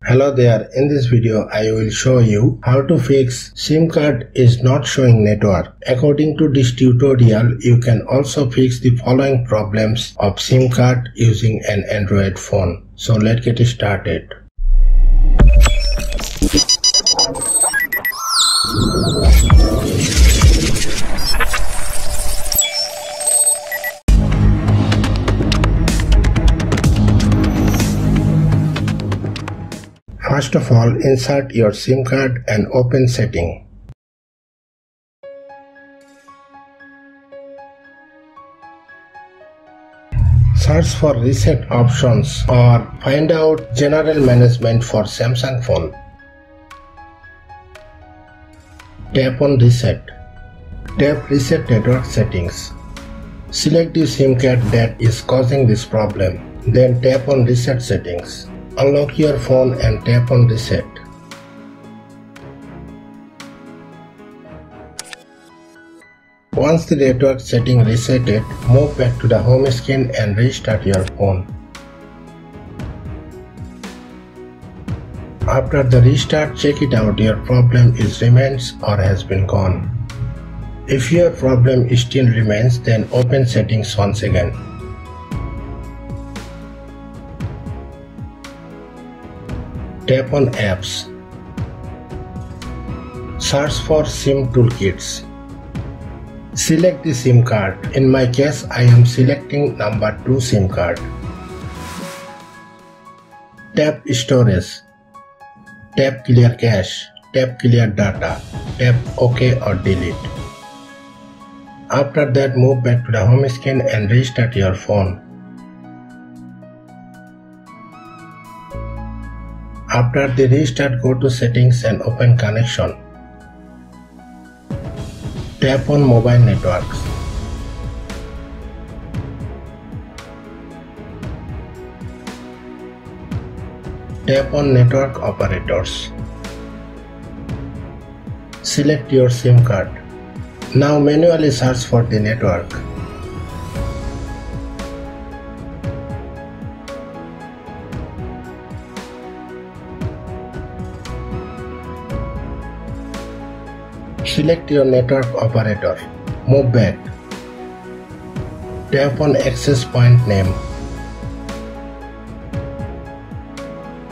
Hello there, in this video I will show you how to fix SIM card is not showing network. According to this tutorial, you can also fix the following problems of SIM card using an Android phone. So let's get started. First of all, insert your SIM card and open setting. Search for reset options or find out general management for Samsung phone. Tap on reset. Tap reset network settings. Select the SIM card that is causing this problem. Then tap on reset settings. Unlock your phone and tap on reset. Once the network setting resetted, move back to the home screen and restart your phone. After the restart, check it out your problem remains or has been gone. If your problem still remains, then open settings once again. Tap on apps. Search for SIM toolkits. Select the SIM card. In my case, I am selecting number 2 SIM card. Tap storage. Tap clear cache. Tap clear data. Tap OK or delete. After that, move back to the home screen and restart your phone. After the restart, go to settings and open connection. Tap on mobile networks. Tap on network operators. Select your SIM card. Now manually search for the network. Select your network operator. Move back. Tap on access point name.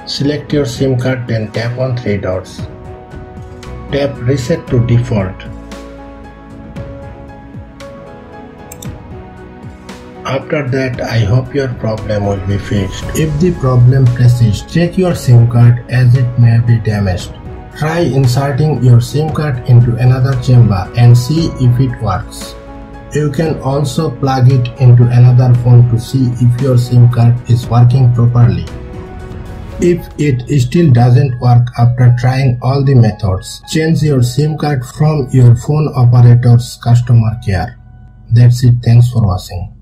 Select your SIM card, then tap on 3 dots. Tap reset to default. After that, I hope your problem will be fixed. If the problem persists, check your SIM card as it may be damaged. Try inserting your SIM card into another chamber and see if it works. You can also plug it into another phone to see if your SIM card is working properly. If it still doesn't work after trying all the methods, change your SIM card from your phone operator's customer care. That's it. Thanks for watching.